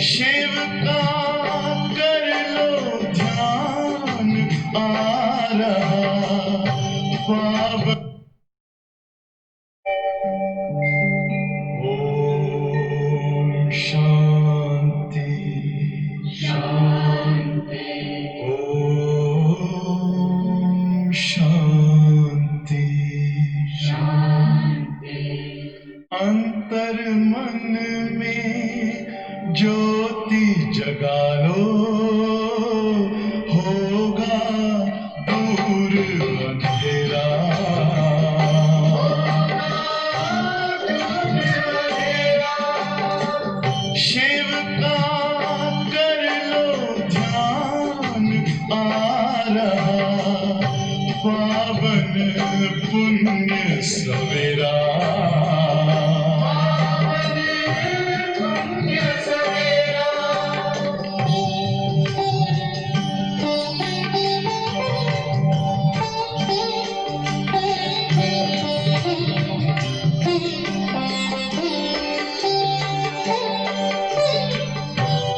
शिव का कर लो ध्यान आ रहा बाबा। ओम शांति शांति। ओम शांति शांति। अंतर मन में ज्योति जगा लो, होगा दूर अंधेरा। शिव का पुण्य सवेरा।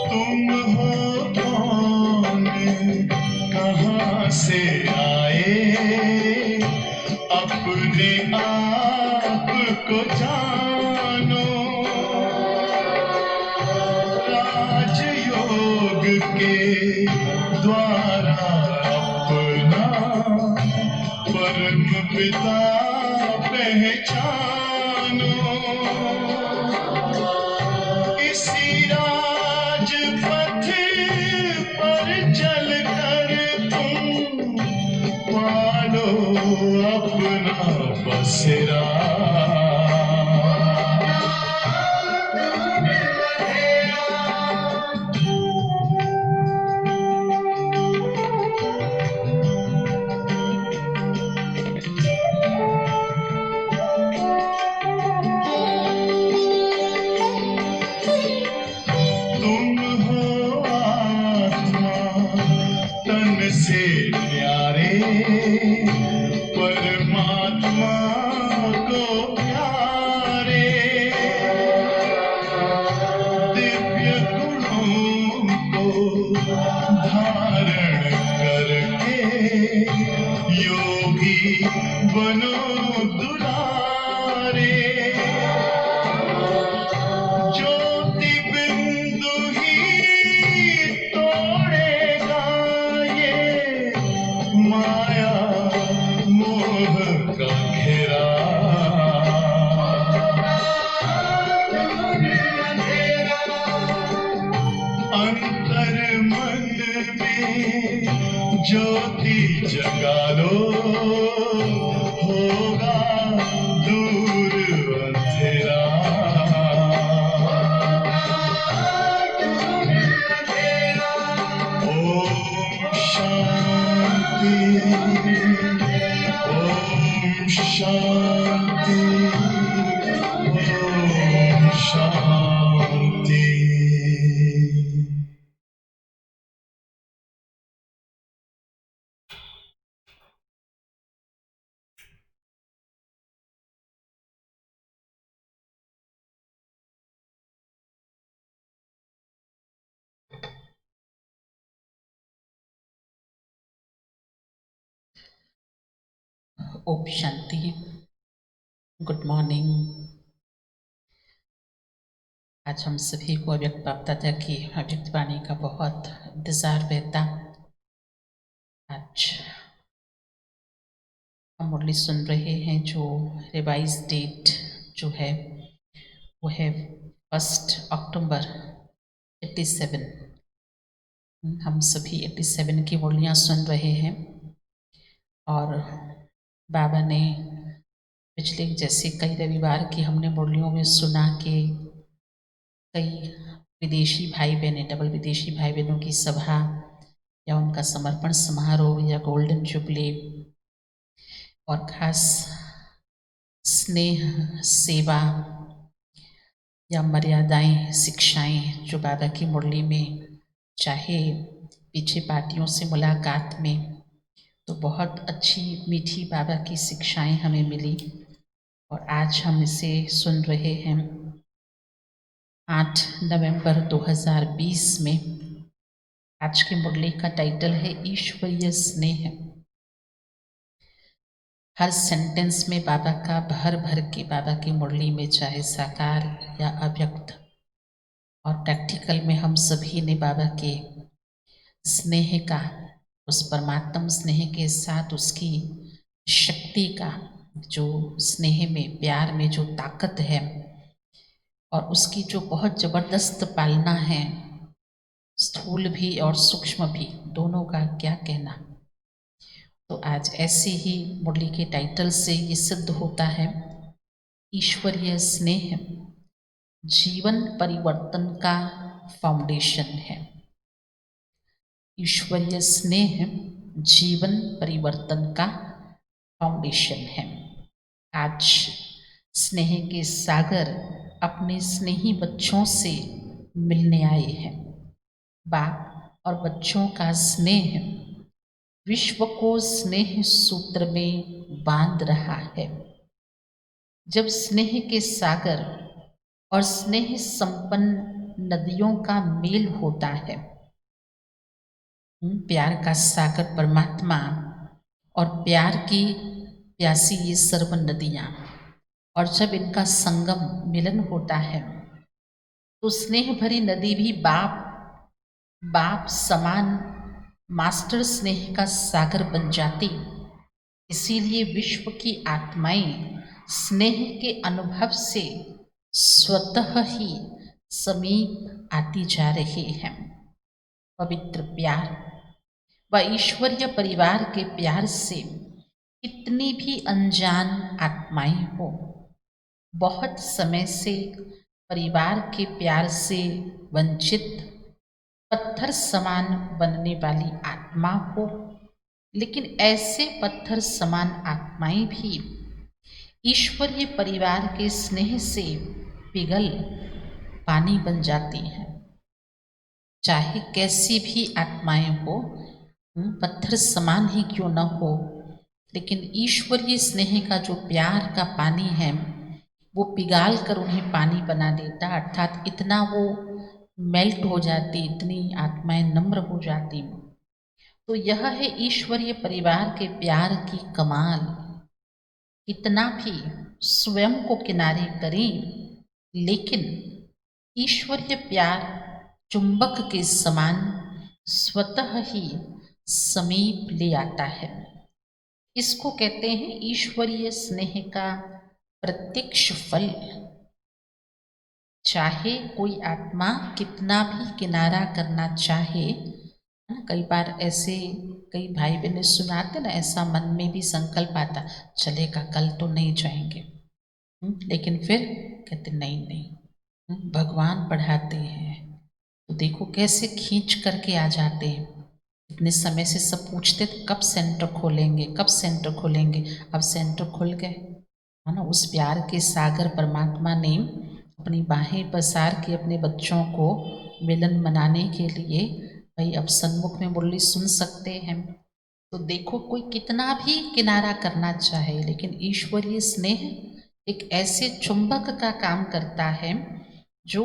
तुम हो कौन, कहाँ से आए, अपने आप को जानो। राजयोग के द्वारा अपना परम पिता पहचानो। इसी राजपथ पर चलकर तुम पालो अपना बसेरा। तुम हो आत्मा तन से प्यारे, परमात्मा को प्यारे। दिव्य गुणों को धारण करके योगी बनो दुलारे। ज्योति बिंदु ही तोड़ेगा ये माया मोह का घेरा। अंतर मन में ज्योति जगा लो, होगा दूर अंधेरा। ओम शांति, ओम शांति, ओम शांति। ओम शांति। Good morning. आज हम सभी को अव्यक्त बाप-दादा की अव्यक्त वाणी का बहुत इंतजार रहता। आज हम मुरली सुन रहे हैं जो रिवाइज डेट जो है वो है 1 अक्टूबर 87। हम सभी 87 की मुरलियाँ सुन रहे हैं और बाबा ने पिछले जैसे कई रविवार की हमने मुरलियों में सुना कि कई विदेशी भाई बहनें, डबल विदेशी भाई बहनों की सभा या उनका समर्पण समारोह या गोल्डन जुबली और खास स्नेह, सेवा या मर्यादाएं, शिक्षाएं जो बाबा की मुरली में, चाहे पीछे पार्टियों से मुलाकात में तो बहुत अच्छी मीठी बाबा की शिक्षाएं हमें मिली और आज हम इसे सुन रहे हैं 8 नवंबर 2020 में। आज की मुरली का टाइटल है ईश्वरीय स्नेह। हर सेंटेंस में बाबा का भर भर के बाबा की मुरली में, चाहे साकार या अव्यक्त और प्रैक्टिकल में, हम सभी ने बाबा के स्नेह का, उस परमात्म स्नेह के साथ उसकी शक्ति का, जो स्नेह में, प्यार में जो ताकत है और उसकी जो बहुत ज़बरदस्त पालना है, स्थूल भी और सूक्ष्म भी, दोनों का क्या कहना। तो आज ऐसे ही मुरली के टाइटल से ये सिद्ध होता है, ईश्वरीय स्नेह जीवन परिवर्तन का फाउंडेशन है। ईश्वरीय स्नेह जीवन परिवर्तन का फाउंडेशन है। आज स्नेह के सागर अपने स्नेही बच्चों से मिलने आए हैं। बाप और बच्चों का स्नेह विश्व को स्नेह सूत्र में बांध रहा है। जब स्नेह के सागर और स्नेह संपन्न नदियों का मेल होता है, प्यार का सागर परमात्मा और प्यार की प्यासी ये सर्व नदियाँ, और जब इनका संगम मिलन होता है तो स्नेह भरी नदी भी बाप समान मास्टर स्नेह का सागर बन जाती। इसीलिए विश्व की आत्माएं स्नेह के अनुभव से स्वतः ही समीप आती जा रही हैं। पवित्र प्यार व ईश्वरीय परिवार के प्यार से कितनी भी अनजान आत्माएं हो, बहुत समय से परिवार के प्यार से वंचित पत्थर समान बनने वाली आत्मा हो, लेकिन ऐसे पत्थर समान आत्माएं भी ईश्वरीय परिवार के स्नेह से पिघल पानी बन जाती हैं। चाहे कैसी भी आत्माएं हो, पत्थर समान ही क्यों न हो, लेकिन ईश्वरीय स्नेह का जो प्यार का पानी है वो पिघाल कर उन्हें पानी बना देता, अर्थात इतना वो मेल्ट हो जाती, इतनी आत्माएं नम्र हो जाती। तो यह है ईश्वरीय परिवार के प्यार की कमाल। कितना भी स्वयं को किनारे करें, लेकिन ईश्वरीय प्यार चुंबक के समान स्वतः ही समीप ले आता है। इसको कहते हैं ईश्वरीय स्नेह का प्रत्यक्ष फल। चाहे कोई आत्मा कितना भी किनारा करना चाहे, कई बार ऐसे कई भाई बहन सुनाते ना, ऐसा मन में भी संकल्प आता, चलेगा कल तो नहीं जाएंगे, लेकिन फिर कहते नहीं, भगवान पढ़ाते हैं तो देखो कैसे खींच करके आ जाते हैं। इतने समय से सब पूछते थे कब सेंटर खोलेंगे, कब सेंटर खोलेंगे, अब सेंटर खुल गए, है ना। उस प्यार के सागर परमात्मा ने अपनी बाहें पसार के अपने बच्चों को मिलन मनाने के लिए, भाई अब सन्मुख में मुरली सुन सकते हैं। तो देखो कोई कितना भी किनारा करना चाहे, लेकिन ईश्वरीय स्नेह एक ऐसे चुंबक का काम करता है जो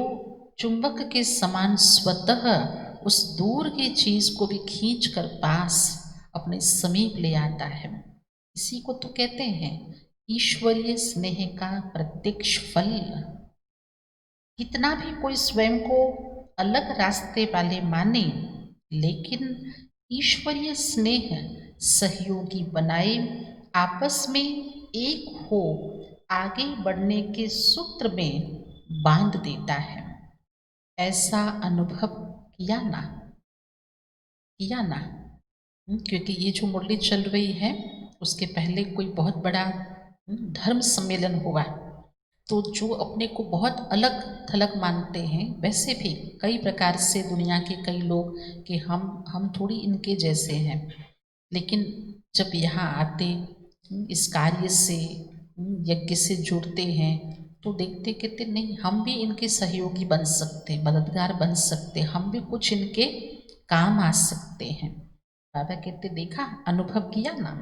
चुंबक के समान स्वतः उस दूर की चीज को भी खींच कर पास अपने समीप ले आता है। इसी को तो कहते हैं ईश्वरीय स्नेह का प्रत्यक्ष फल। कितना भी कोई स्वयं को अलग रास्ते वाले माने, लेकिन ईश्वरीय स्नेह सहयोगी बनाए, आपस में एक हो, आगे बढ़ने के सूत्र में बांध देता है। ऐसा अनुभव किया ना, किया ना। क्योंकि ये जो मुरली चल रही है उसके पहले कोई बहुत बड़ा धर्म सम्मेलन हुआ, तो जो अपने को बहुत अलग थलग मानते हैं, वैसे भी कई प्रकार से दुनिया के कई लोग कि हम थोड़ी इनके जैसे हैं, लेकिन जब यहाँ आते इस कार्य से यज्ञ से जुड़ते हैं तो देखते कहते नहीं, हम भी इनके सहयोगी बन सकते, मददगार बन सकते, हम भी कुछ इनके काम आ सकते हैं। बाबा कहते देखा, अनुभव किया ना।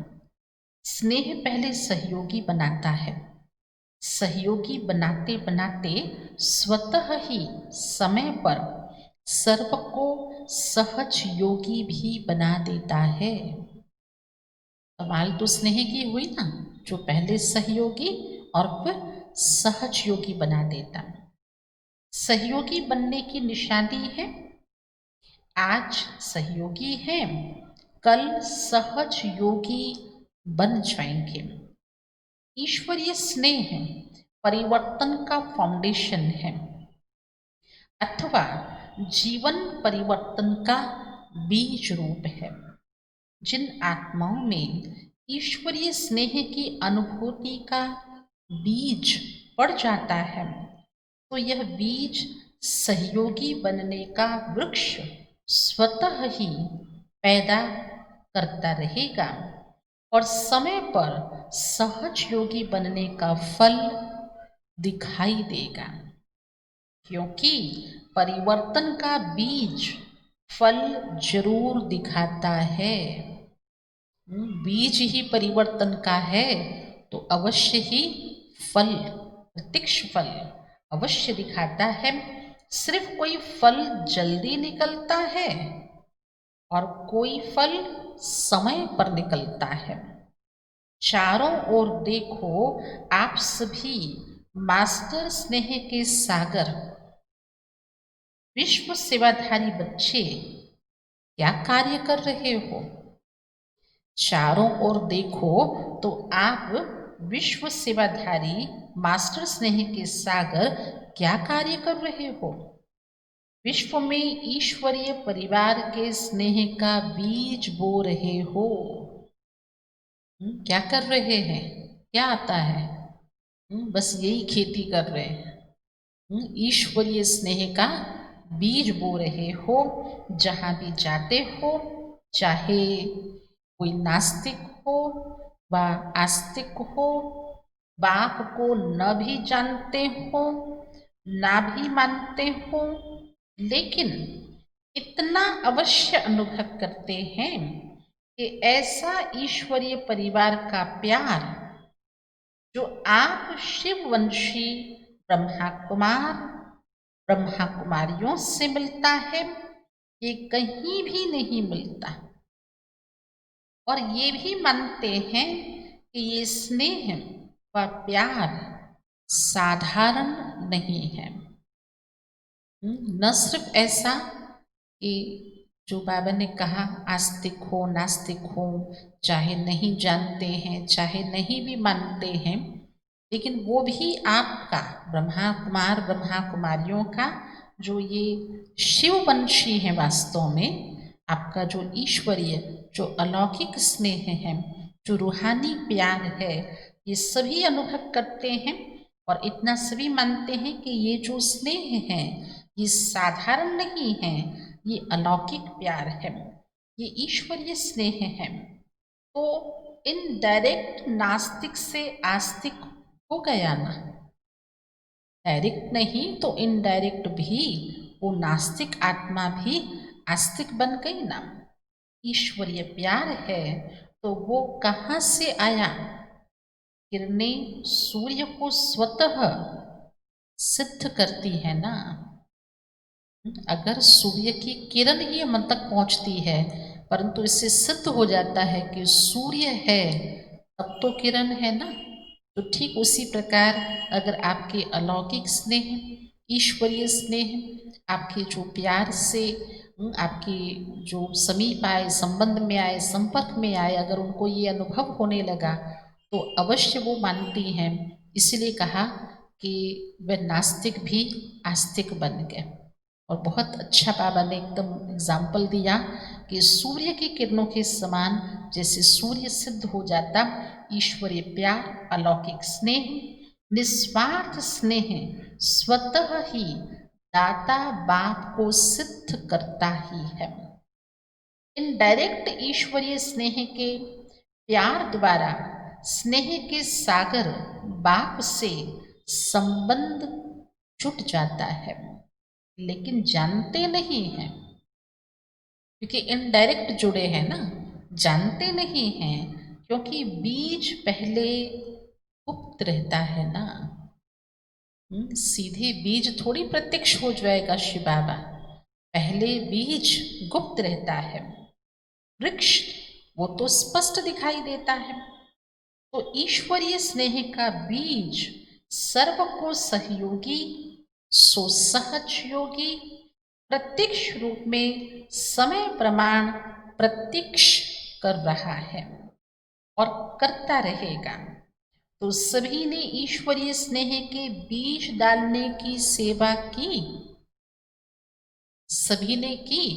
स्नेह पहले सहयोगी बनाता है, सहयोगी बनाते बनाते स्वतः ही समय पर सर्व को सहज योगी भी बना देता है। कमाल तो स्नेह की हुई ना, जो पहले सहयोगी और फिर सहज योगी बना देता। सहयोगी बनने की निशानी है, आज सहयोगी हैं, कल सहज योगी बन जाएंगे। ईश्वरीय स्नेह परिवर्तन का फाउंडेशन है, अथवा जीवन परिवर्तन का बीज रूप है। जिन आत्माओं में ईश्वरीय स्नेह की अनुभूति का बीज पड़ जाता है, तो यह बीज सहयोगी बनने का वृक्ष स्वतः ही पैदा करता रहेगा। और समय पर सहज योगी बनने का फल दिखाई देगा, क्योंकि परिवर्तन का बीज फल जरूर दिखाता है। बीज ही परिवर्तन का है तो अवश्य ही फल, प्रत्यक्ष फल अवश्य दिखाता है। सिर्फ कोई फल जल्दी निकलता है और कोई फल समय पर निकलता है। चारों ओर देखो, आप सभी मास्टर स्नेह के सागर विश्व सेवाधारी बच्चे क्या कार्य कर रहे हो? चारों ओर देखो तो आप विश्व सेवाधारी मास्टर स्नेह के सागर क्या कार्य कर रहे हो? विश्व में ईश्वरीय परिवार के स्नेह का बीज बो रहे हो। क्या कर रहे हैं? क्या आता है? बस यही खेती कर रहे हैं। ईश्वरीय स्नेह का बीज बो रहे हो। जहाँ भी जाते हो, चाहे कोई नास्तिक हो व आस्तिक हो, बाप को न भी जानते हो ना भी मानते हो, लेकिन इतना अवश्य अनुभव करते हैं कि ऐसा ईश्वरीय परिवार का प्यार जो आप शिववंशी ब्रह्मा कुमारियों से मिलता है, ये कहीं भी नहीं मिलता। और ये भी मानते हैं कि ये स्नेह व प्यार साधारण नहीं है। न सिर्फ ऐसा कि जो बाबा ने कहा आस्तिक हो नास्तिक हो, चाहे नहीं जानते हैं चाहे नहीं भी मानते हैं, लेकिन वो भी आपका ब्रह्मा कुमारियों का जो ये शिववंशी है, वास्तव में आपका जो ईश्वरीय जो अलौकिक स्नेह है, जो रूहानी प्यार है, ये सभी अनुभव करते हैं। और इतना सभी मानते हैं कि ये जो स्नेह है ये साधारण नहीं है, ये अलौकिक प्यार है, ये ईश्वरीय स्नेह है। तो इनडायरेक्ट नास्तिक से आस्तिक हो गया ना, डायरेक्ट नहीं तो इनडायरेक्ट भी वो नास्तिक आत्मा भी आस्तिक बन गई ना। ईश्वरीय प्यार है तो वो कहाँ से आया? किरणें सूर्य को स्वतः सिद्ध करती है ना। अगर सूर्य की किरण ही हम तक पहुंचती है, परंतु इससे सिद्ध हो जाता है कि सूर्य है, तब तो किरण है ना। तो ठीक उसी प्रकार अगर आपके अलौकिक स्नेह, ईश्वरीय स्नेह, आपके जो प्यार से आपकी जो समीप आए, संबंध में आए, संपर्क में आए, अगर उनको ये अनुभव होने लगा तो अवश्य वो मानती हैं। इसलिए कहा कि वह नास्तिक भी आस्तिक बन गए। और बहुत अच्छा बाबा ने एकदम एग्जाम्पल दिया कि सूर्य की किरणों के समान जैसे सूर्य सिद्ध हो जाता, ईश्वरीय प्यार, अलौकिक स्नेह, निस्वार्थ स्नेह स्वतः ही दाता बाप को सिद्ध करता ही है। इनडायरेक्ट ईश्वरीय स्नेह के प्यार द्वारा स्नेह के सागर बाप से संबंध जुट जाता है, लेकिन जानते नहीं हैं, क्योंकि इनडायरेक्ट जुड़े हैं ना, जानते नहीं हैं, क्योंकि बीज पहले गुप्त रहता है ना। सीधे बीज थोड़ी प्रत्यक्ष हो जाएगा शिव बाबा, पहले बीज गुप्त रहता है। वृक्ष वो तो स्पष्ट दिखाई देता है। तो ईश्वरीय स्नेह का बीज सर्व को सहयोगी, सो सहज योगी, प्रत्यक्ष रूप में समय प्रमाण प्रत्यक्ष कर रहा है और करता रहेगा। तो सभी ने ईश्वरीय स्नेह के बीज डालने की सेवा की, सभी ने की।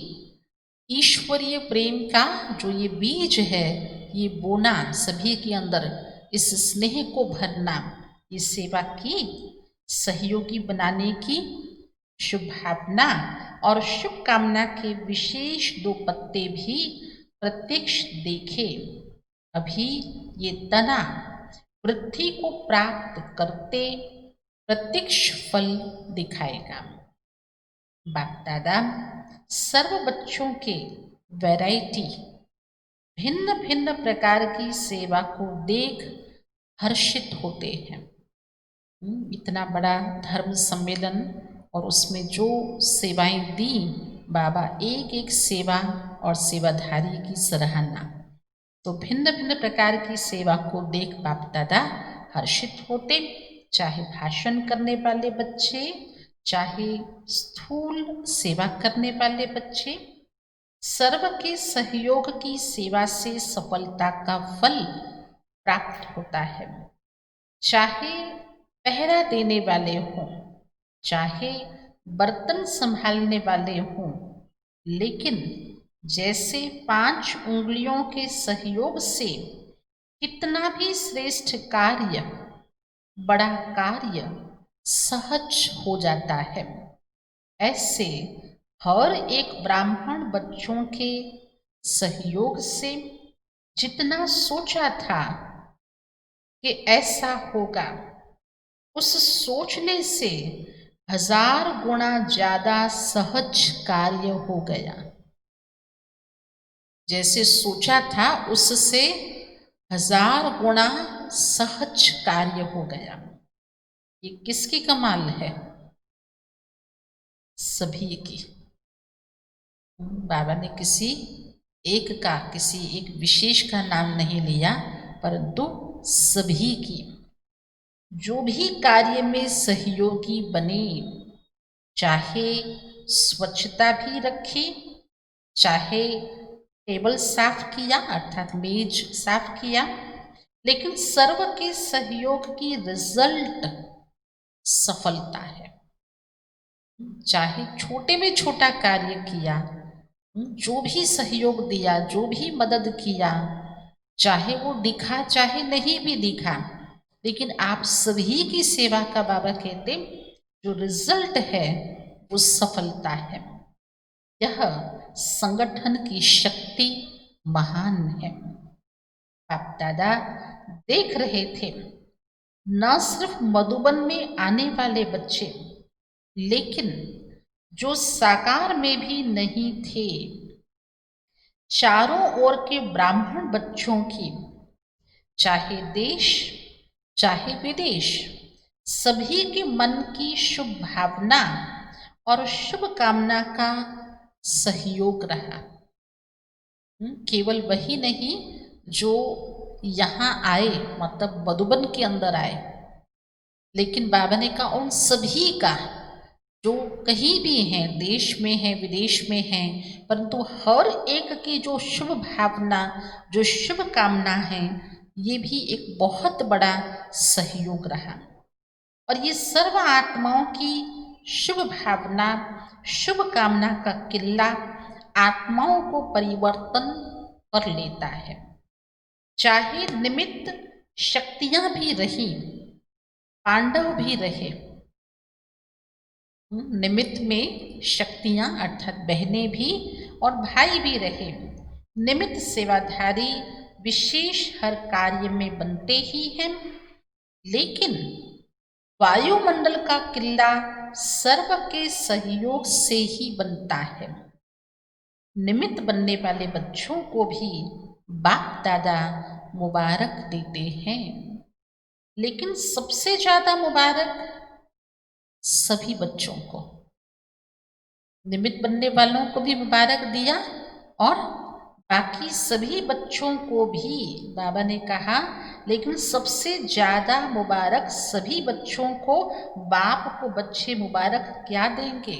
ईश्वरीय प्रेम का जो ये बीज है ये बोना, सभी के अंदर इस स्नेह को भरना, ये सेवा की, सहयोगी बनाने की शुभ भावना और शुभकामना के विशेष 2 पत्ते भी प्रत्यक्ष देखे अभी ये तना वृद्धि को प्राप्त करते प्रत्यक्ष फल दिखाएगा। बाप दादा सर्व बच्चों के वैरायटी भिन्न भिन्न प्रकार की सेवा को देख हर्षित होते हैं। इतना बड़ा धर्म सम्मेलन और उसमें जो सेवाएं दी, बाबा एक एक सेवा और सेवाधारी की सराहना, तो भिन्न भिन्न प्रकार की सेवा को देख बाप दादा हर्षित होते। चाहे भाषण करने वाले बच्चे, चाहे स्थूल सेवा करने वाले बच्चे, सर्व के सहयोग की सेवा से सफलता का फल प्राप्त होता है। चाहे पहरा देने वाले हों, चाहे बर्तन संभालने वाले हों, लेकिन जैसे 5 उंगलियों के सहयोग से कितना भी श्रेष्ठ कार्य, बड़ा कार्य सहज हो जाता है, ऐसे हर एक ब्राह्मण बच्चों के सहयोग से जितना सोचा था कि ऐसा होगा, उस सोचने से 1000 गुना ज्यादा सहज कार्य हो गया। जैसे सोचा था उससे 1000 गुना सहज कार्य हो गया। ये किसकी कमाल है? सभी की। बाबा ने किसी एक का, किसी एक विशेष का नाम नहीं लिया, परंतु सभी की जो भी कार्य में सहयोगी बने, चाहे स्वच्छता भी रखी, चाहे टेबल साफ किया अर्थात मेज साफ किया, लेकिन सर्व के सहयोग की रिजल्ट सफलता है। चाहे छोटे में छोटा कार्य किया, जो भी सहयोग दिया, जो भी मदद किया, चाहे वो दिखा चाहे नहीं भी दिखा, लेकिन आप सभी की सेवा का बाबा कहते जो रिजल्ट है वो सफलता है। यह संगठन की शक्ति महान है। बाप दादा देख रहे थे न सिर्फ मधुबन में आने वाले बच्चे, लेकिन जो साकार में भी नहीं थे, चारों ओर के ब्राह्मण बच्चों की, चाहे देश चाहे विदेश, सभी के मन की शुभ भावना और शुभ कामना का सहयोग रहा। केवल वही नहीं जो यहाँ आए, मतलब मधुबन के अंदर आए, लेकिन बाबा ने कहा उन सभी का जो कहीं भी हैं, देश में हैं विदेश में हैं, परंतु हर एक की जो शुभ भावना, जो शुभ कामना है, ये भी एक बहुत बड़ा सहयोग रहा। और ये सर्व आत्माओं की शुभ भावना, शुभ कामना का किला आत्माओं को परिवर्तन कर लेता है। चाहे निमित्त शक्तियां भी रही, पांडव भी रहे, निमित्त में शक्तियां अर्थात बहनें भी और भाई भी रहे, निमित्त सेवाधारी विशेष हर कार्य में बनते ही हैं, लेकिन वायुमंडल का किला सर्व के सहयोग से ही बनता है। निमित्त बनने वाले बच्चों को भी बाप दादा मुबारक देते हैं, लेकिन सबसे ज्यादा मुबारक सभी बच्चों को, निमित्त बनने वालों को भी मुबारक दिया और बाकी सभी बच्चों को भी बाबा ने कहा, लेकिन सबसे ज़्यादा मुबारक सभी बच्चों को, बाप को बच्चे मुबारक क्या देंगे?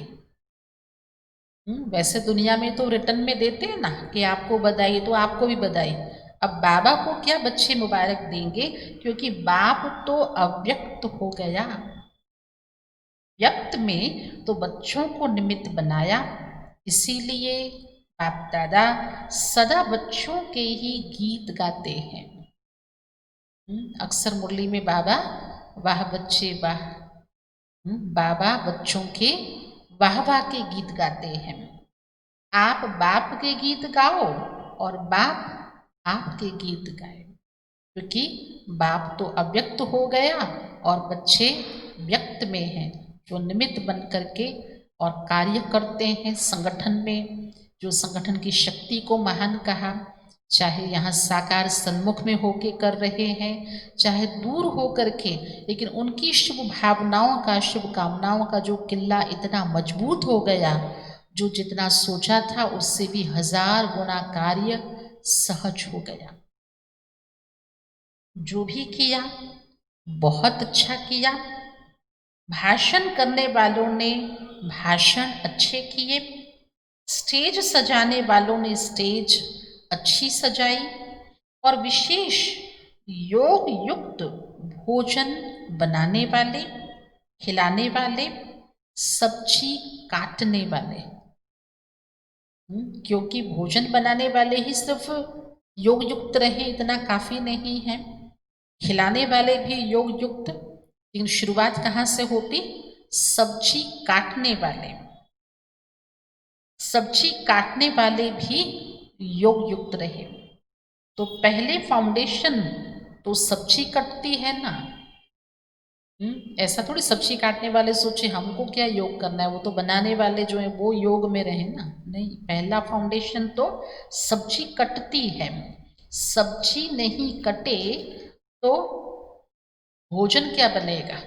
वैसे दुनिया में तो रिटर्न में देते हैं ना कि आपको बधाई, तो आपको भी बधाई। अब बाबा को क्या बच्चे मुबारक देंगे, क्योंकि बाप तो अव्यक्त हो गया, व्यक्त में तो बच्चों को निमित्त बनाया। इसीलिए बाप दादा सदा बच्चों के ही गीत गाते हैं। अक्सर मुरली में बाबा वाह बच्चे वाह, बाबा बच्चों के वाह वाह के गीत गाते हैं। आप बाप के गीत गाओ और बाप आपके गीत गाए। क्योंकि बाप तो अव्यक्त हो गया और बच्चे व्यक्त में हैं, जो निमित्त बन करके और कार्य करते हैं संगठन में, जो संगठन की शक्ति को महान कहा, चाहे यहाँ साकार सन्मुख में होके कर रहे हैं, चाहे दूर हो करके, लेकिन उनकी शुभ भावनाओं का, शुभ कामनाओं का जो किला इतना मजबूत हो गया, जो जितना सोचा था उससे भी 1000 गुना कार्य सहज हो गया। जो भी किया बहुत अच्छा किया। भाषण करने वालों ने भाषण अच्छे किए, स्टेज सजाने वालों ने स्टेज अच्छी सजाई, और विशेष योग युक्त भोजन बनाने वाले, खिलाने वाले, सब्जी काटने वाले, क्योंकि भोजन बनाने वाले ही सिर्फ योग युक्त रहे इतना काफी नहीं है, खिलाने वाले भी योग युक्त। लेकिन शुरुआत कहाँ से होती? सब्जी काटने वाले, सब्जी काटने वाले भी योग युक्त रहे। तो पहले फाउंडेशन तो सब्जी कटती है ना। ऐसा थोड़ी सब्जी काटने वाले सोचे हमको क्या योग करना है, वो तो बनाने वाले जो है वो योग में रहे ना। नहीं, पहला फाउंडेशन तो सब्जी कटती है। सब्जी नहीं कटे तो भोजन क्या बनेगा?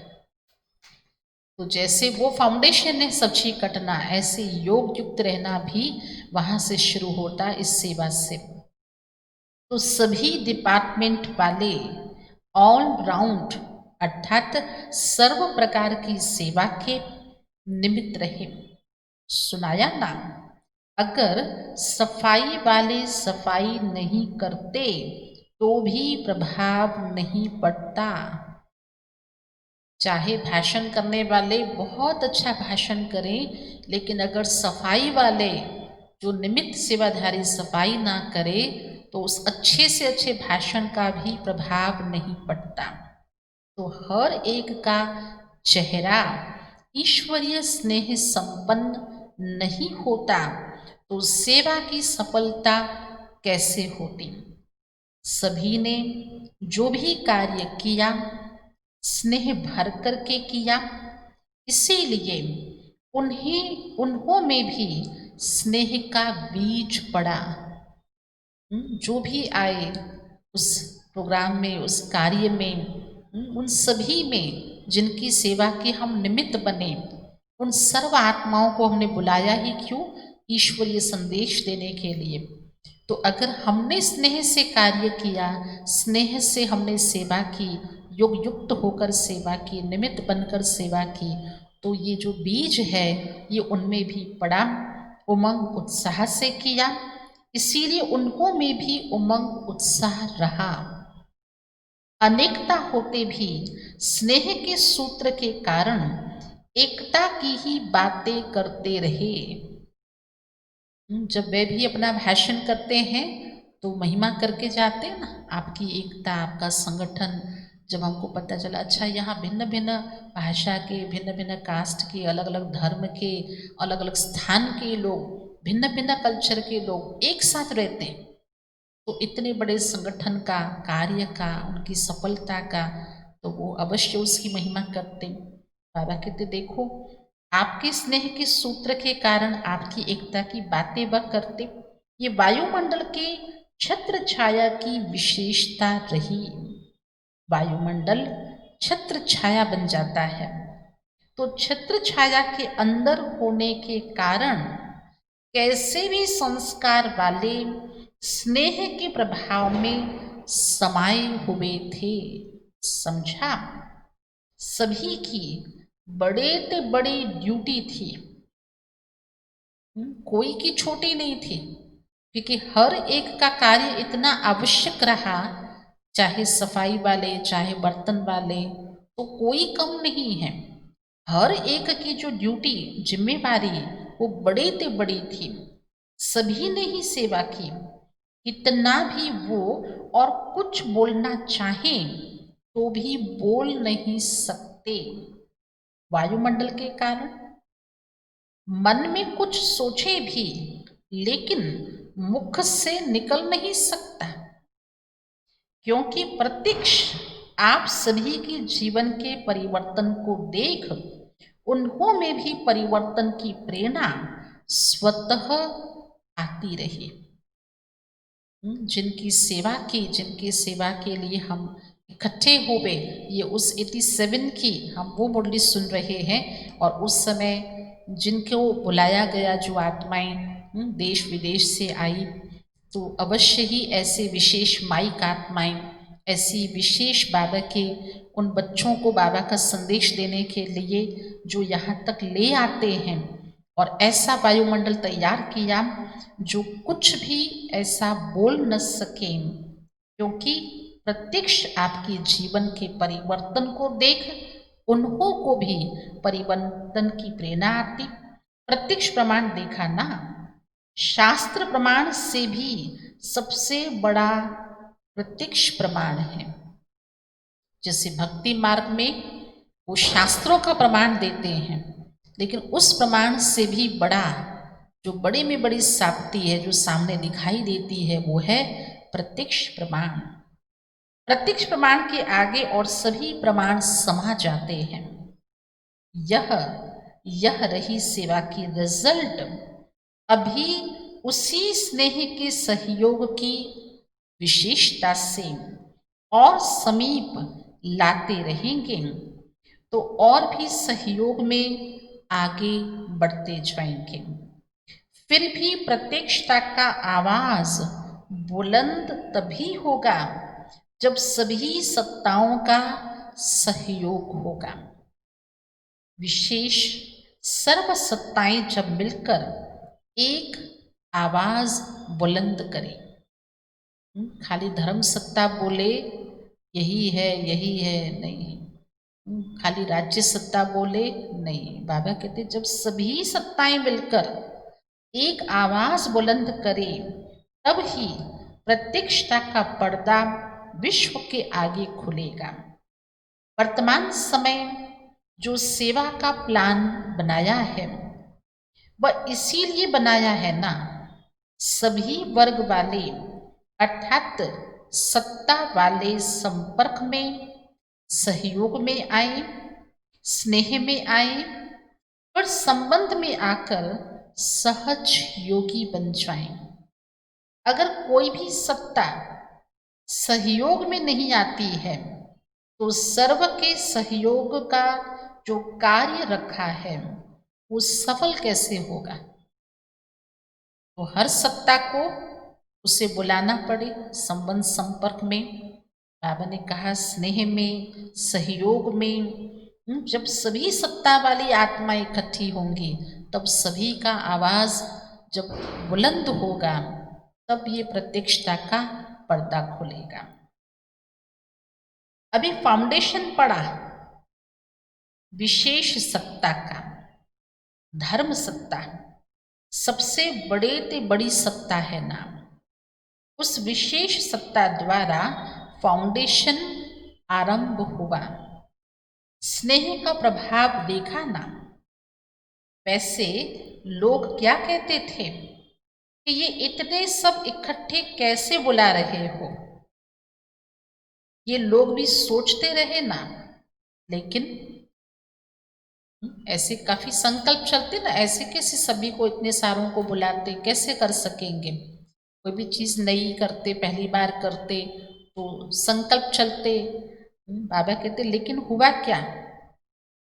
तो जैसे वो फाउंडेशन है सब्जी कटना, ऐसे योग युक्त रहना भी वहां से शुरू होता इस सेवा से। तो सभी डिपार्टमेंट वाले ऑल राउंड अर्थात सर्व प्रकार की सेवा के निमित्त रहे। सुनाया ना, अगर सफाई वाले सफाई नहीं करते तो भी प्रभाव नहीं पड़ता। चाहे भाषण करने वाले बहुत अच्छा भाषण करें, लेकिन अगर सफाई वाले जो निमित्त सेवाधारी सफाई ना करे तो उस अच्छे से अच्छे भाषण का भी प्रभाव नहीं पड़ता। तो हर एक का चेहरा ईश्वरीय स्नेह संपन्न नहीं होता तो सेवा की सफलता कैसे होती? सभी ने जो भी कार्य किया स्नेह भर करके किया, इसीलिए उन्हों में भी स्नेह का बीज पड़ा। जो भी आए उस प्रोग्राम में, उस कार्य में, उन सभी में जिनकी सेवा के हम निमित्त बने, उन सर्व आत्माओं को हमने बुलाया ही क्यों? ईश्वरीय संदेश देने के लिए। तो अगर हमने स्नेह से कार्य किया, स्नेह से हमने सेवा की, योग युक्त होकर सेवा की, निमित्त बनकर सेवा की, तो ये जो बीज है ये उनमें भी पड़ा, उमंग उत्साह से किया, इसीलिए उनको में भी उमंग उत्साह रहा। अनेकता होते भी स्नेह के सूत्र के कारण एकता की ही बातें करते रहे। जब वे भी अपना भाषण करते हैं तो महिमा करके जाते हैं ना, आपकी एकता, आपका संगठन। जब हमको पता चला अच्छा यहाँ भिन्न भिन्न भाषा के, भिन्न भिन्न कास्ट के, अलग अलग धर्म के, अलग अलग स्थान के लोग, भिन्न भिन्न कल्चर के लोग एक साथ रहते हैं, तो इतने बड़े संगठन का, कार्य का, उनकी सफलता का, तो वो अवश्य उसकी महिमा करते। बाबा कहते देखो, आपके स्नेह के सूत्र के कारण आपकी एकता की बातें वह करते। ये वायुमंडल के छत्र छाया की विशेषता रही। वायुमंडल छत्र छाया बन जाता है, तो छत्र छाया के अंदर होने के कारण कैसे भी संस्कार वाले स्नेह के प्रभाव में समाये हुए थे। समझा? सभी की बड़े से बड़ी ड्यूटी थी, कोई की छोटी नहीं थी, क्योंकि हर एक का कार्य इतना आवश्यक रहा, चाहे सफाई वाले, चाहे बर्तन वाले, तो कोई कम नहीं है। हर एक की जो ड्यूटी, जिम्मेवारी, वो बड़े से बड़ी थी। सभी ने ही सेवा की, कितना भी वो और कुछ बोलना चाहें तो भी बोल नहीं सकते। वायुमंडल के कारण मन में कुछ सोचे भी लेकिन मुख से निकल नहीं सकता। क्योंकि प्रत्यक्ष आप सभी के जीवन के परिवर्तन को देख उन्हों में भी परिवर्तन की प्रेरणा स्वतः आती रही। जिनकी सेवा के लिए हम इकट्ठे हुए, ये उस 87 की हम वो मुरली सुन रहे हैं। और उस समय जिनको बुलाया गया, जो आत्माएं देश विदेश से आई, तो अवश्य ही ऐसे विशेष माइक आत्माएं, ऐसी विशेष बाबा के उन बच्चों को बाबा का संदेश देने के लिए जो यहाँ तक ले आते हैं और ऐसा वायुमंडल तैयार किया जो कुछ भी ऐसा बोल न सके, क्योंकि प्रत्यक्ष आपके जीवन के परिवर्तन को देख उन्हों को भी परिवर्तन की प्रेरणा आती। प्रत्यक्ष प्रमाण देखा ना, शास्त्र प्रमाण से भी सबसे बड़ा प्रत्यक्ष प्रमाण है। जैसे भक्ति मार्ग में वो शास्त्रों का प्रमाण देते हैं, लेकिन उस प्रमाण से भी बड़ा, जो बड़े में बड़ी साप्ती है, जो सामने दिखाई देती है, वो है प्रत्यक्ष प्रमाण। प्रत्यक्ष प्रमाण के आगे और सभी प्रमाण समा जाते हैं। यह रही सेवा की रिजल्ट। अभी उसी स्नेह के सहयोग की विशेषता से और समीप लाते रहेंगे तो और भी सहयोग में आगे बढ़ते जाएंगे। फिर भी प्रत्यक्षता का आवाज बुलंद तभी होगा जब सभी सत्ताओं का सहयोग होगा। विशेष सर्व सत्ताएं जब मिलकर एक आवाज बुलंद करें, खाली धर्म सत्ता बोले यही है नहीं, खाली राज्य सत्ता बोले नहीं। बाबा कहते जब सभी सत्ताएं मिलकर एक आवाज बुलंद करे तब ही प्रत्यक्षता का पर्दा विश्व के आगे खुलेगा। वर्तमान समय जो सेवा का प्लान बनाया है वह इसीलिए बनाया है ना, सभी वर्ग वाले अर्थात सत्ता वाले संपर्क में, सहयोग में आए, स्नेह में आए और संबंध में आकर सहज योगी बन जाएं। अगर कोई भी सत्ता सहयोग में नहीं आती है तो सर्व के सहयोग का जो कार्य रखा है वो सफल कैसे होगा। तो हर सत्ता को उसे बुलाना पड़े संबंध संपर्क में। बाबा ने कहा स्नेह में, सहयोग में। जब सभी सत्ता वाली आत्मा इकट्ठी होंगी तब सभी का आवाज जब बुलंद होगा तब ये प्रत्यक्षता का पर्दा खुलेगा। अभी फाउंडेशन पड़ा विशेष सत्ता का, धर्म सत्ता सबसे बड़े ते बड़ी सत्ता है ना। उस विशेष सत्ता द्वारा फाउंडेशन आरंभ हुआ। स्नेह का प्रभाव देखा ना। वैसे लोग क्या कहते थे कि ये इतने सब इकट्ठे कैसे बुला रहे हो, ये लोग भी सोचते रहे ना। लेकिन ऐसे काफी संकल्प चलते ना, ऐसे कैसे सभी को इतने सारों को बुलाते, कैसे कर सकेंगे। कोई भी चीज नई करते, पहली बार करते तो संकल्प चलते। बाबा कहते लेकिन हुआ क्या,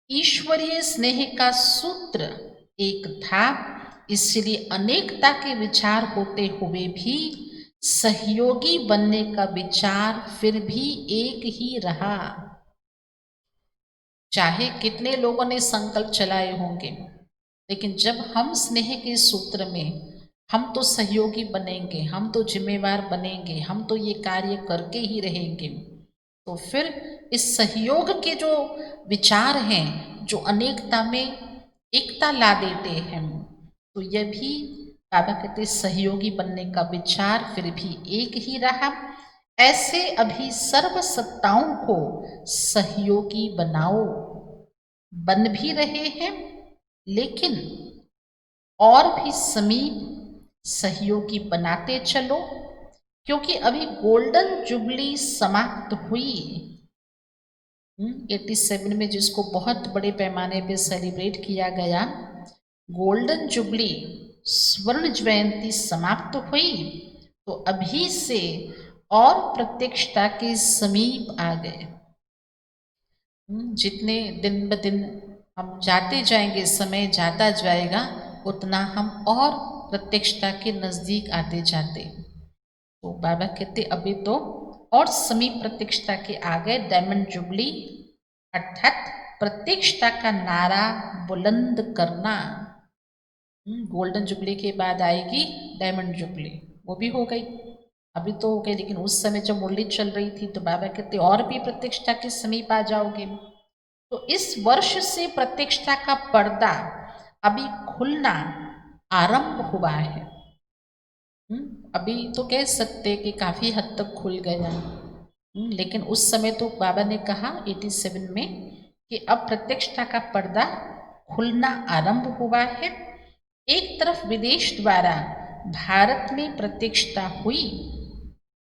ईश्वरीय स्नेह का सूत्र एक था, इसलिए अनेकता के विचार होते हुए भी सहयोगी बनने का विचार फिर भी एक ही रहा। चाहे कितने लोगों ने संकल्प चलाए होंगे, लेकिन जब हम स्नेह के सूत्र में हम तो सहयोगी बनेंगे, हम तो जिम्मेवार बनेंगे, हम तो ये कार्य करके ही रहेंगे, तो फिर इस सहयोग के जो विचार हैं जो अनेकता में एकता ला देते हैं, तो यह भी बाबा कहते सहयोगी बनने का विचार फिर भी एक ही रहा। ऐसे अभी सर्व सत्ताओं को सहयोगी बनाओ, बन भी रहे हैं, लेकिन और भी समीप सहयोगी बनाते चलो। क्योंकि अभी गोल्डन जुबली समाप्त हुई। 87 में जिसको बहुत बड़े पैमाने पे सेलिब्रेट किया गया, गोल्डन जुबली स्वर्ण जयंती समाप्त हुई, तो अभी से और प्रत्यक्षता के समीप आ गए। जितने दिन ब दिन हम जाते जाएंगे, समय जाता जाएगा, उतना हम और प्रत्यक्षता के नज़दीक आते जाते। तो बाबा कहते अभी तो और समीप प्रत्यक्षता के आ गए। डायमंड जुबली अर्थात प्रत्यक्षता का नारा बुलंद करना। गोल्डन जुबली के बाद आएगी डायमंड जुबली, वो भी हो गई, अभी तो हो गई, लेकिन उस समय जब मुरली चल रही थी तो बाबा कहते और भी प्रत्यक्षता के समीप आ जाओगे। तो इस वर्ष से प्रत्यक्षता का पर्दा अभी खुलना आरंभ हुआ है। अभी तो कह सकते कि काफ़ी हद तक खुल गया, लेकिन उस समय तो बाबा ने कहा 87 में कि अब प्रत्यक्षता का पर्दा खुलना आरंभ हुआ है। एक तरफ विदेश द्वारा भारत में प्रत्यक्षता हुई,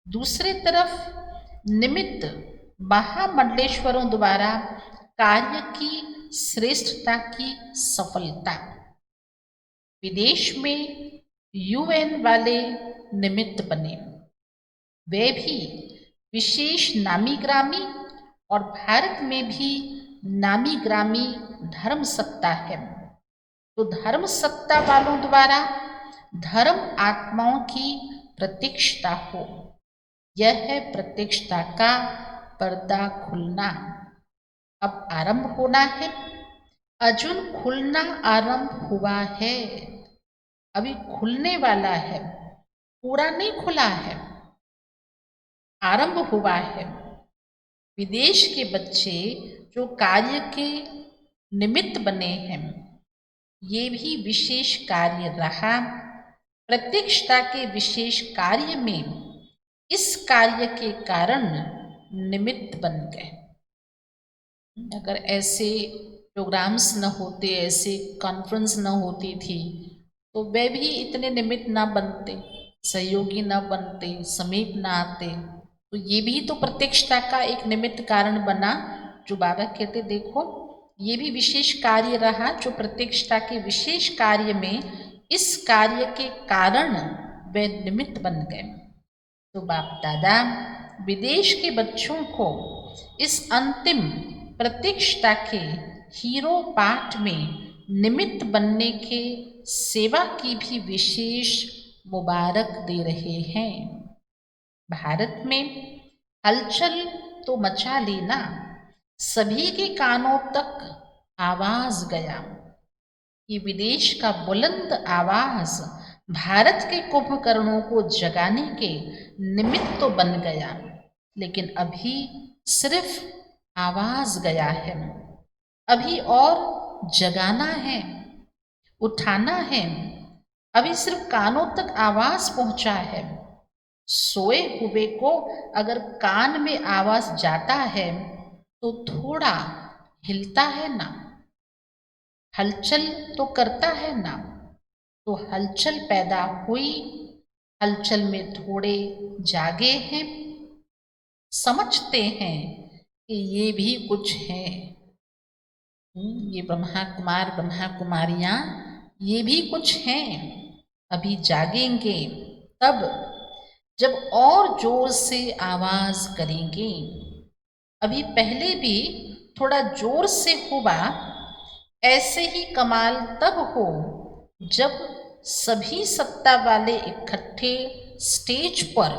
दूसरी तरफ निमित्त महामंडलेश्वरों द्वारा कार्य की श्रेष्ठता की सफलता। विदेश में यूएन वाले निमित्त बने, वे भी विशेष नामी ग्रामी, और भारत में भी नामी ग्रामी धर्म सत्ता है। तो धर्म सत्ता वालों द्वारा धर्म आत्माओं की प्रत्यक्षता हो, यह है प्रत्यक्षता का पर्दा खुलना। अब आरंभ होना है, अजुन खुलना आरंभ हुआ है, अभी खुलने वाला है, पूरा नहीं खुला है, आरंभ हुआ है। विदेश के बच्चे जो कार्य के निमित्त बने हैं, ये भी विशेष कार्य रहा, प्रत्यक्षता के विशेष कार्य में इस कार्य के कारण निमित्त बन गए। अगर ऐसे प्रोग्राम्स न होते, ऐसे कॉन्फ्रेंस न होती थी, तो वे भी इतने निमित्त ना बनते, सहयोगी न बनते, समीप न आते। तो ये भी तो प्रत्यक्षता का एक निमित्त कारण बना, जो बाबा कहते देखो ये भी विशेष कार्य रहा, जो प्रत्यक्षता के विशेष कार्य में इस कार्य के कारण वे निमित्त बन गए। तो बाप दादा विदेश के बच्चों को इस अंतिम प्रत्यक्षता के हीरो पाठ में निमित्त बनने के सेवा की भी विशेष मुबारक दे रहे हैं। भारत में हलचल तो मचा लेना, सभी के कानों तक आवाज गया। ये विदेश का बुलंद आवाज भारत के कुंभकर्णों को जगाने के निमित्त तो बन गया, लेकिन अभी सिर्फ आवाज गया है, अभी और जगाना है, उठाना है। अभी सिर्फ कानों तक आवाज पहुंचा है। सोए हुए को अगर कान में आवाज जाता है तो थोड़ा हिलता है ना, हलचल तो करता है ना। तो हलचल पैदा हुई, हलचल में थोड़े जागे हैं, समझते हैं कि ये भी कुछ है। ये ब्रह्मा कुमार ब्रह्मा कुमारियाँ ये भी कुछ हैं, अभी जागेंगे तब जब और जोर से आवाज करेंगे। अभी पहले भी थोड़ा जोर से हुआ, ऐसे ही कमाल तब हो जब सभी सत्ता वाले इकट्ठे स्टेज पर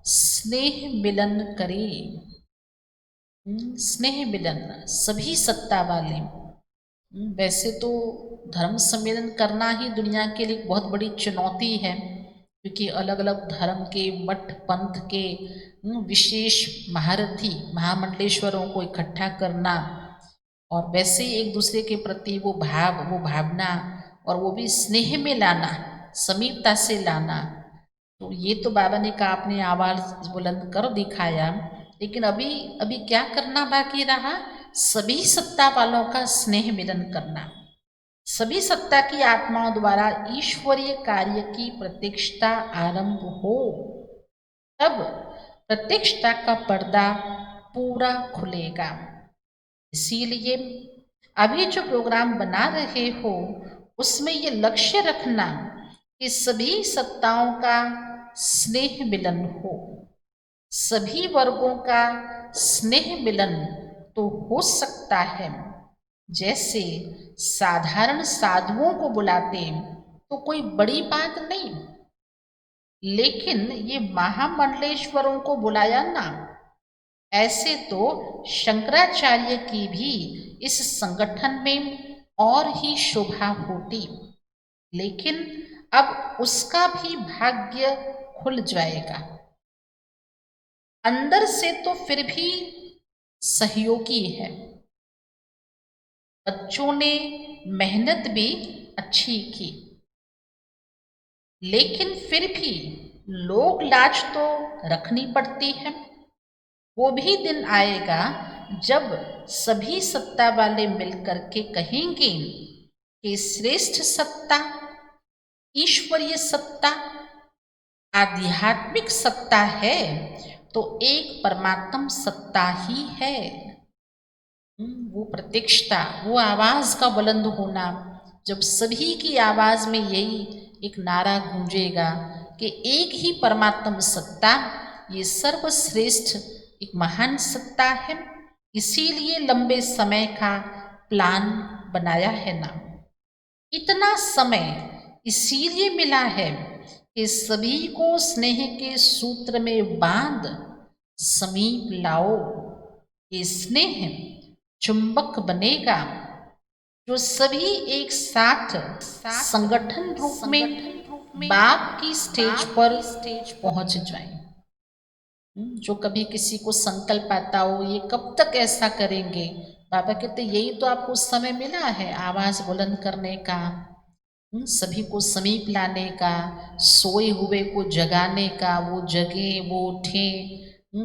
स्नेह मिलन करें। स्नेह मिलन सभी सत्ता वाले। वैसे तो धर्म सम्मेलन करना ही दुनिया के लिए बहुत बड़ी चुनौती है, क्योंकि अलग अलग धर्म के मठ पंथ के विशेष महारथी महामंडलेश्वरों को इकट्ठा करना, और वैसे ही एक दूसरे के प्रति वो भाव वो भावना और वो भी स्नेह में लाना, समीपता से लाना। तो ये तो बाबा ने कहा आपने आवाज़ बुलंद कर दिखाया, लेकिन अभी अभी क्या करना बाकी रहा? सभी सत्ता वालों का स्नेह मिलन करना, सभी सत्ता की आत्माओं द्वारा ईश्वरीय कार्य की प्रत्यक्षता आरंभ हो। तब प्रत्यक्षता का पर्दा पूरा खुलेगा। इसीलिए अभी जो प्रोग्राम बना रहे हो उसमें ये लक्ष्य रखना कि सभी सत्ताओं का स्नेह मिलन हो, सभी वर्गों का स्नेह मिलन तो हो सकता है। जैसे साधारण साधुओं को बुलाते तो कोई बड़ी बात नहीं, लेकिन ये महामंडलेश्वरों को बुलाया ना, ऐसे तो शंकराचार्य की भी इस संगठन में और ही शोभा होती, लेकिन अब उसका भी भाग्य खुल जाएगा। अंदर से तो फिर भी सहयोगी है। बच्चों ने मेहनत भी अच्छी की, लेकिन फिर भी लोक लाज तो रखनी पड़ती है। वो भी दिन आएगा जब सभी सत्ता वाले मिलकर के कहेंगे कि श्रेष्ठ सत्ता, ईश्वरीय सत्ता, आध्यात्मिक सत्ता है तो एक परमात्म सत्ता ही है। वो प्रत्यक्षता, वो आवाज का बुलंद होना, जब सभी की आवाज में यही एक नारा गूंजेगा कि एक ही परमात्म सत्ता, ये सर्वश्रेष्ठ एक महान सत्ता है, इसीलिए लंबे समय का प्लान बनाया है ना। इतना समय इसीलिए मिला है कि सभी को स्नेह के सूत्र में बांध समीप लाओ। ये स्नेह चुंबक बनेगा जो सभी एक साथ संगठन रूप में बाप की स्टेज पर पहुंच जाएं। जो कभी किसी को संकल्प आता हो ये कब तक ऐसा करेंगे, बाबा कहते यही तो आपको समय मिला है आवाज बुलंद करने का, सभी को समीप लाने का, सोए हुए को जगाने का, वो जगे, वो उठे,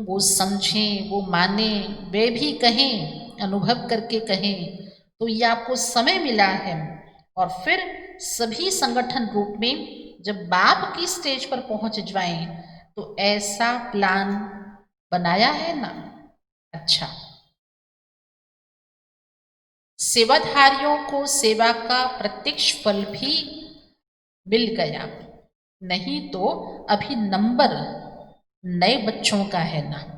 वो समझें, वो माने, वे भी कहें, अनुभव करके कहें, तो ये आपको समय मिला है। और फिर सभी संगठन रूप में जब बाप की स्टेज पर पहुंच जाएं तो ऐसा प्लान बनाया है ना। अच्छा, सेवाधारियों को सेवा का प्रत्यक्ष फल भी मिल गया, नहीं तो अभी नंबर नए बच्चों का है ना।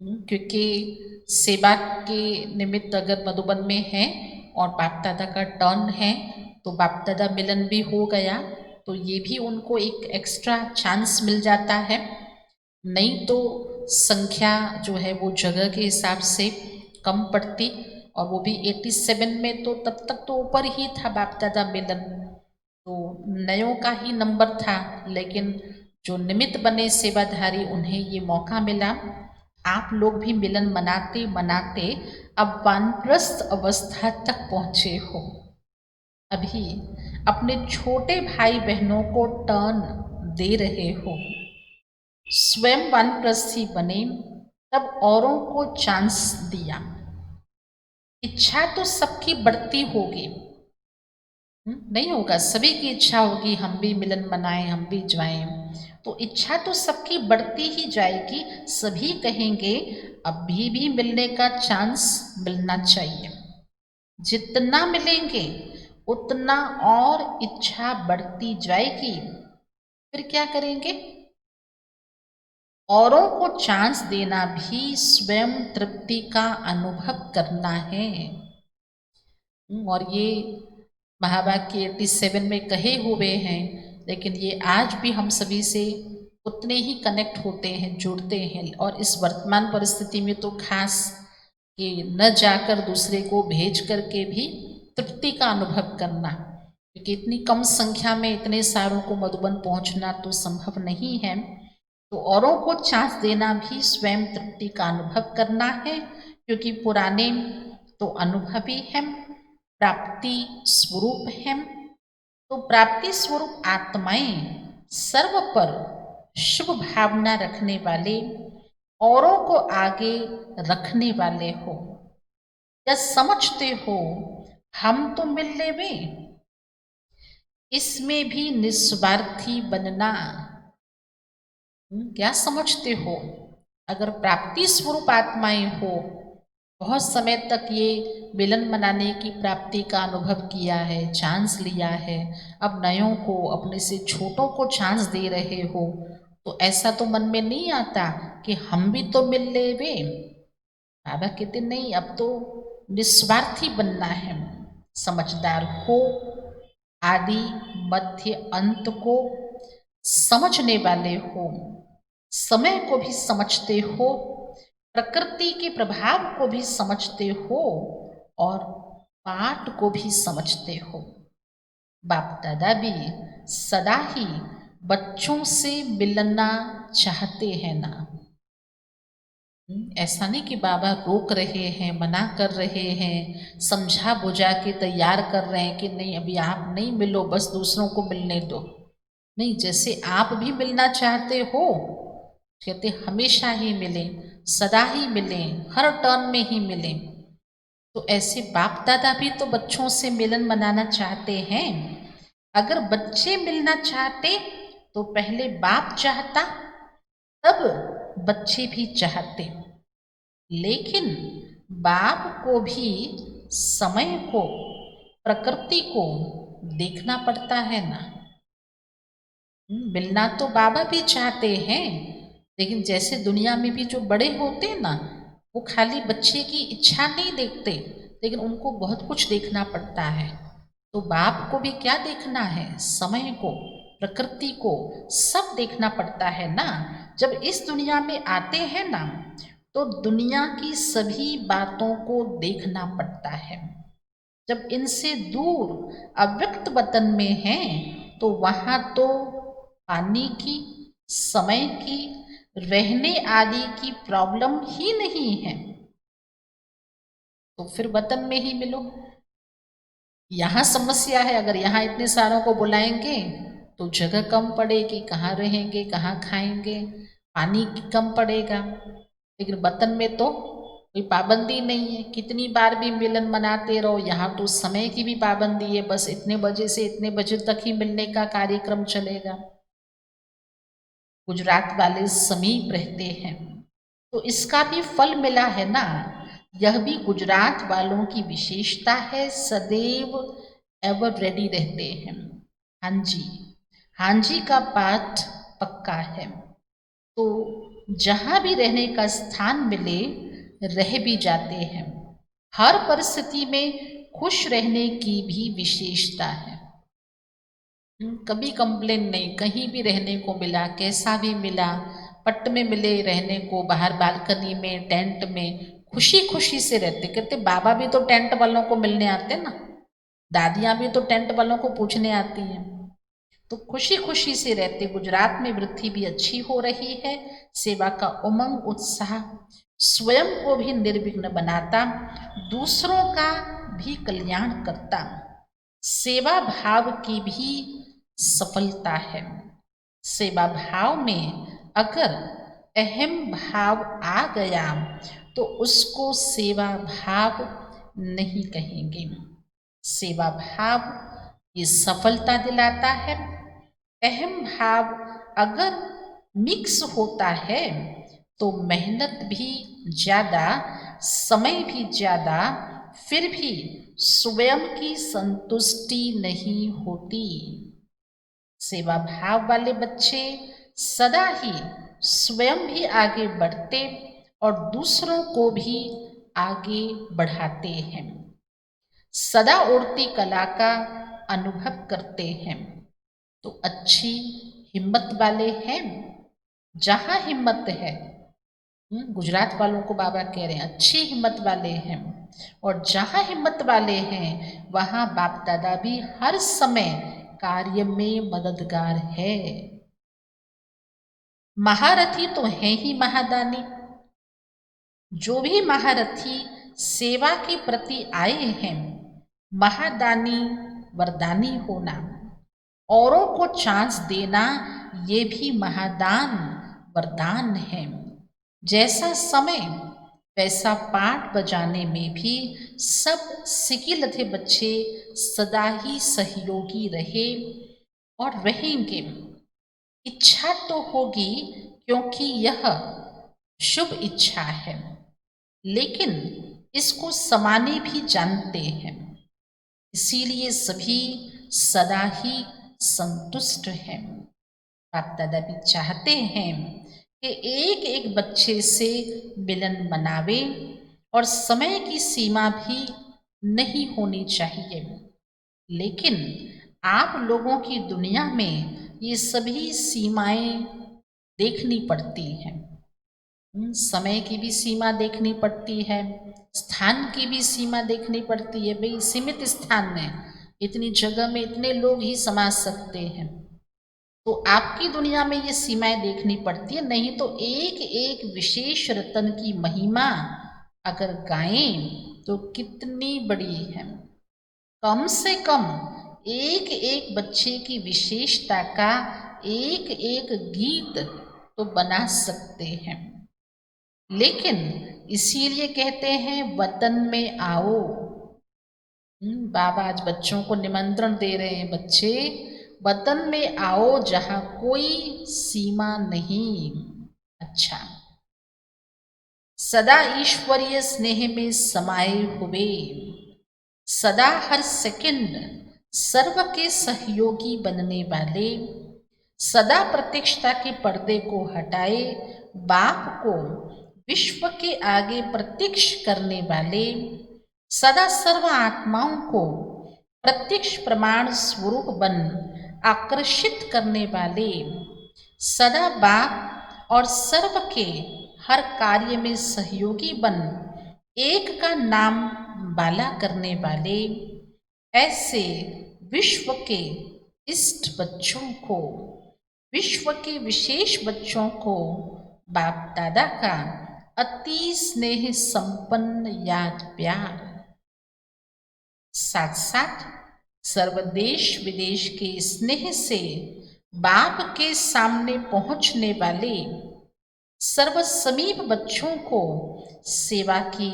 क्योंकि सेवा के निमित्त अगर मधुबन में है और बाप दादा का टर्न है तो बाप दादा मिलन भी हो गया, तो ये भी उनको एक एक्स्ट्रा चांस मिल जाता है। नहीं तो संख्या जो है वो जगह के हिसाब से कम पड़ती, और वो भी 87 में तो तब तक तो ऊपर ही था बाप दादा मिलन, तो नयों का ही नंबर था, लेकिन जो निमित्त बने सेवाधारी उन्हें ये मौका मिला। आप लोग भी मिलन मनाते मनाते अब वानप्रस्थ अवस्था तक पहुँचे हो। अभी अपने छोटे भाई बहनों को टर्न दे रहे हो, स्वयं वानप्रस्थी बने तब औरों को चांस दिया। इच्छा तो सबकी बढ़ती होगी, नहीं होगा, सभी की इच्छा होगी हम भी मिलन मनाएं, हम भी जाएं, तो इच्छा तो सबकी बढ़ती ही जाएगी। सभी कहेंगे अभी भी मिलने का चांस मिलना चाहिए। जितना मिलेंगे उतना और इच्छा बढ़ती जाएगी। फिर क्या करेंगे, औरों को चांस देना भी स्वयं तृप्ति का अनुभव करना है। और ये महावाक्य 87 में कहे हुए हैं, लेकिन ये आज भी हम सभी से उतने ही कनेक्ट होते हैं, जुड़ते हैं। और इस वर्तमान परिस्थिति में तो खास कि न जाकर दूसरे को भेज करके भी तृप्ति का अनुभव करना, क्योंकि इतनी कम संख्या में इतने सारों को मधुबन पहुंचना तो संभव नहीं है। तो औरों को चांस देना भी स्वयं तृप्ति का अनुभव करना है, क्योंकि पुराने तो अनुभवी हैं, प्राप्ति स्वरूप हैं। तो प्राप्ति स्वरूप आत्माएं सर्व पर शुभ भावना रखने वाले, औरों को आगे रखने वाले हो, या समझते हो हम तो मिल लेवे, इसमें भी निस्वार्थी बनना, क्या समझते हो? अगर प्राप्ति स्वरूप आत्माएं हो, बहुत समय तक ये मिलन मनाने की प्राप्ति का अनुभव किया है, चांस लिया है, अब नयों को, अपने से छोटों को चांस दे रहे हो, तो ऐसा तो मन में नहीं आता कि हम भी तो मिल ले वे। बाबा कहते नहीं, अब तो निस्वार्थी बनना है, समझदार हो, आदि मध्य अंत को समझने वाले हो, समय को भी समझते हो, प्रकृति के प्रभाव को भी समझते हो और पाठ को भी समझते हो। बाप दादा भी सदा ही बच्चों से मिलना चाहते हैं ना। ऐसा नहीं कि बाबा रोक रहे हैं, मना कर रहे हैं, समझा बुझा के तैयार कर रहे हैं कि नहीं अभी आप नहीं मिलो, बस दूसरों को मिलने दो। नहीं, जैसे आप भी मिलना चाहते हो, कहते हमेशा ही मिलें, सदा ही मिलें, हर टर्न में ही मिलें। तो ऐसे बाप दादा भी तो बच्चों से मिलन मनाना चाहते हैं। अगर बच्चे मिलना चाहते तो पहले बाप चाहता, तब बच्चे भी चाहते। लेकिन बाप को भी समय को, प्रकृति को देखना पड़ता है ना। मिलना तो बाबा भी चाहते हैं, लेकिन जैसे दुनिया में भी जो बड़े होते हैं ना, वो खाली बच्चे की इच्छा नहीं देखते, लेकिन उनको बहुत कुछ देखना पड़ता है। तो बाप को भी क्या देखना है? समय को, प्रकृति को, सब देखना पड़ता है ना। जब इस दुनिया में आते हैं ना, तो दुनिया की सभी बातों को देखना पड़ता है। जब इनसे दूर अव्यक्त वतन में हैं, तो वहाँ तो पानी की, समय की, रहने आदि की प्रॉब्लम ही नहीं है। तो फिर वतन में ही मिलो। यहाँ समस्या है, अगर यहाँ इतने सारों को बुलाएंगे तो जगह कम पड़ेगी, कहाँ रहेंगे, कहाँ खाएंगे, पानी कम पड़ेगा। लेकिन वतन में तो कोई पाबंदी नहीं है, कितनी बार भी मिलन मनाते रहो। यहाँ तो समय की भी पाबंदी है, बस इतने बजे से इतने बजे तक ही मिलने का कार्यक्रम चलेगा। गुजरात वाले समीप रहते हैं, तो इसका भी फल मिला है ना। यह भी गुजरात वालों की विशेषता है, सदैव एवर रेडी रहते हैं। हाँ जी, हाँ जी का पाठ पक्का है। तो जहाँ भी रहने का स्थान मिले, रह भी जाते हैं। हर परिस्थिति में खुश रहने की भी विशेषता है। कभी कंप्लेन नहीं, कहीं भी रहने को मिला, कैसा भी मिला, पट्ट में मिले रहने को, बाहर बालकनी में, टेंट में, खुशी खुशी से रहते। कहते बाबा भी तो टेंट वालों को मिलने आते ना, दादियाँ भी तो टेंट वालों को पूछने आती हैं। तो खुशी खुशी से रहते। गुजरात में वृद्धि भी अच्छी हो रही है, सेवा का उमंग उत्साह स्वयं को भी निर्विघ्न बनाता, दूसरों का भी कल्याण करता, सेवा भाव की भी सफलता है। सेवा भाव में अगर अहम भाव आ गया तो उसको सेवा भाव नहीं कहेंगे। सेवा भाव ये सफलता दिलाता है। अहम भाव अगर मिक्स होता है तो मेहनत भी ज़्यादा, समय भी ज़्यादा, फिर भी स्वयं की संतुष्टि नहीं होती। सेवा भाव वाले बच्चे सदा ही स्वयं भी आगे बढ़ते और दूसरों को भी आगे बढ़ाते हैं। सदा उड़ती कला का अनुभव करते हैं, तो अच्छी हिम्मत वाले हैं। जहाँ हिम्मत है, गुजरात वालों को बाबा कह रहे हैं अच्छी हिम्मत वाले हैं, और जहाँ हिम्मत वाले हैं वहाँ बाप दादा भी हर समय कार्य में मददगार है। महारथी तो है ही महादानी। जो भी महारथी सेवा के प्रति आए हैं, महादानी वरदानी होना, औरों को चांस देना, ये भी महादान वरदान है। जैसा समय वैसा पाठ बजाने में भी सब सिकिलथे बच्चे सदा ही सहयोगी रहे और रहेंगे। इच्छा तो होगी, क्योंकि यह शुभ इच्छा है, लेकिन इसको समाने भी जानते हैं। इसीलिए सभी सदा ही संतुष्ट हैं। बाप दादा भी चाहते हैं कि एक एक बच्चे से मिलन मनावे और समय की सीमा भी नहीं होनी चाहिए। लेकिन आप लोगों की दुनिया में ये सभी सीमाएं देखनी पड़ती हैं। समय की भी सीमा देखनी पड़ती है, स्थान की भी सीमा देखनी पड़ती है। भाई सीमित स्थान में इतनी जगह में इतने लोग ही समा सकते हैं, तो आपकी दुनिया में ये सीमाएं देखनी पड़ती है। नहीं तो एक एक विशेष रतन की महिमा अगर गाएं तो कितनी बड़ी है। कम से कम एक एक बच्चे की विशेषता का एक एक गीत तो बना सकते हैं। लेकिन इसीलिए कहते हैं वतन में आओ। बाबा आज बच्चों को निमंत्रण दे रहे हैं, बच्चे वतन में आओ जहां कोई सीमा नहीं। अच्छा, सदा ईश्वरीय स्नेह में समाये हुए, सदा हर सेकंड सर्व के सहयोगी बनने वाले, सदा प्रतीक्षता के पर्दे को हटाए बाप को विश्व के आगे प्रत्यक्ष करने वाले, सदा सर्व आत्माओं को प्रत्यक्ष प्रमाण स्वरूप बन आकर्षित करने वाले, सदा बाप और सर्व के हर कार्य में सहयोगी बन एक का नाम बाला करने वाले, ऐसे विश्व के इष्ट बच्चों को, विश्व के विशेष बच्चों को बाप दादा का अति स्नेह संपन्न याद प्यार। साथ साथ सर्वदेश विदेश के स्नेह से बाप के सामने पहुंचने वाले सर्व समीप बच्चों को सेवा की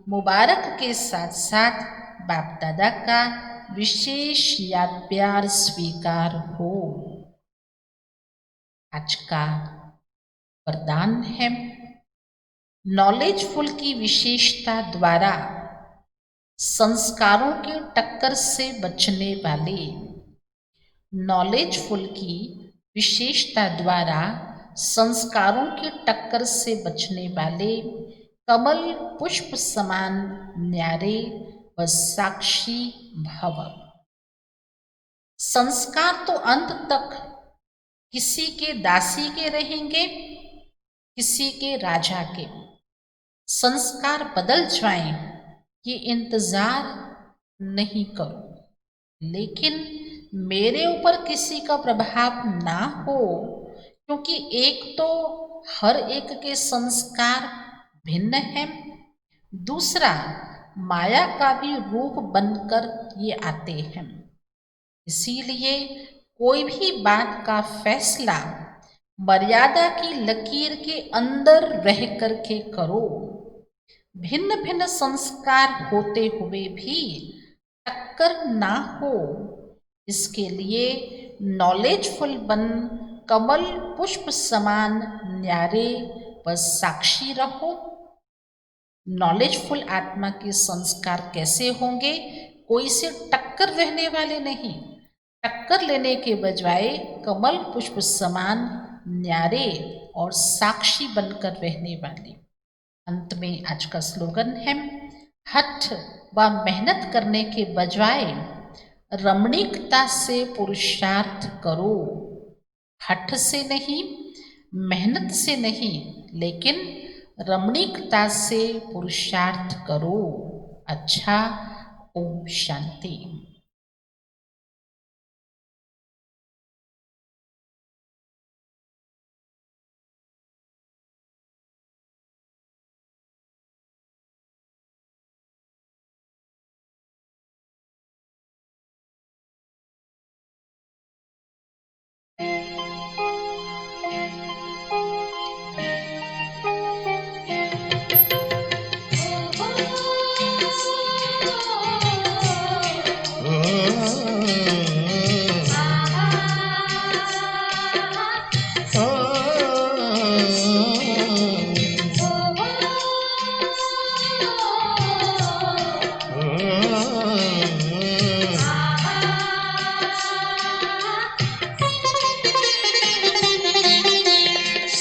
मुबारक के साथ साथ बाप दादा का विशेष याद प्यार स्वीकार हो। आज का वरदान है, नॉलेजफुल की विशेषता द्वारा संस्कारों की टक्कर से बचने वाले, नॉलेजफुल की विशेषता द्वारा संस्कारों की टक्कर से बचने वाले, कमल पुष्प समान न्यारे व साक्षी भव। संस्कार तो अंत तक किसी के दासी के रहेंगे, किसी के राजा के। संस्कार बदल जाएं ये इंतजार नहीं करो, लेकिन मेरे ऊपर किसी का प्रभाव ना हो, क्योंकि एक तो हर एक के संस्कार भिन्न हैं, दूसरा माया का भी रूप बनकर ये आते हैं। इसीलिए कोई भी बात का फैसला मर्यादा की लकीर के अंदर रह कर के करो। भिन्न भिन्न संस्कार होते हुए भी टक्कर ना हो, इसके लिए नॉलेजफुल बन कमल पुष्प समान न्यारे व साक्षी रहो। नॉलेजफुल आत्मा के संस्कार कैसे होंगे? कोई से टक्कर रहने वाले नहीं, टक्कर लेने के बजाय कमल पुष्प समान न्यारे और साक्षी बनकर रहने वाले। अंत में आज का स्लोगन है, हठ व मेहनत करने के बजाय रमणीकता से पुरुषार्थ करो। हठ से नहीं, मेहनत से नहीं, लेकिन रमणीकता से पुरुषार्थ करो। अच्छा, ओम शांति।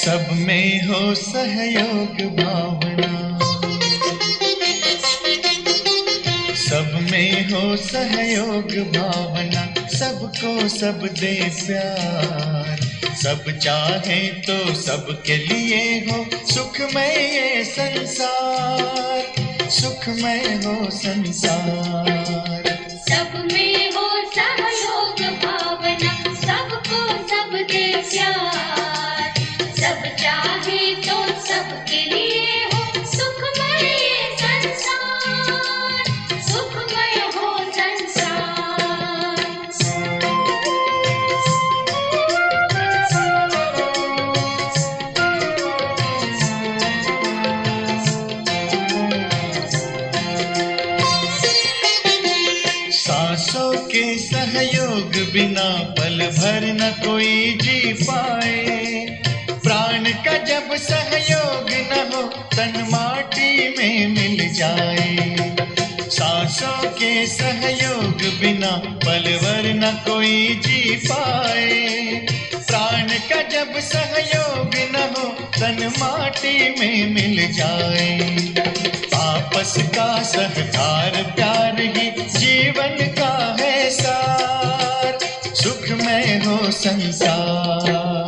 सब में हो सहयोग भावना, सब में हो सहयोग भावना, सबको सब दे प्यार, सब चाहे तो सबके लिए हो सुखमय ये संसार, सुखमय हो संसार। सब में हो सहयोग भावना, सबको सब दे प्यार, सब चाहे तो सबके लिए हो सुखमय ये संसार, सुखमय हो संसार। सांसों के सहयोग बिना पल भर न कोई जी पाए, प्राण का जब सहयोग न हो तन माटी में मिल जाए। सांसों के सहयोग बिना पल भर न कोई जी पाए, प्राण का जब सहयोग न हो तन माटी में मिल जाए। आपस का सहकार प्यार ही जीवन का है सार, सुखमय हो संसार।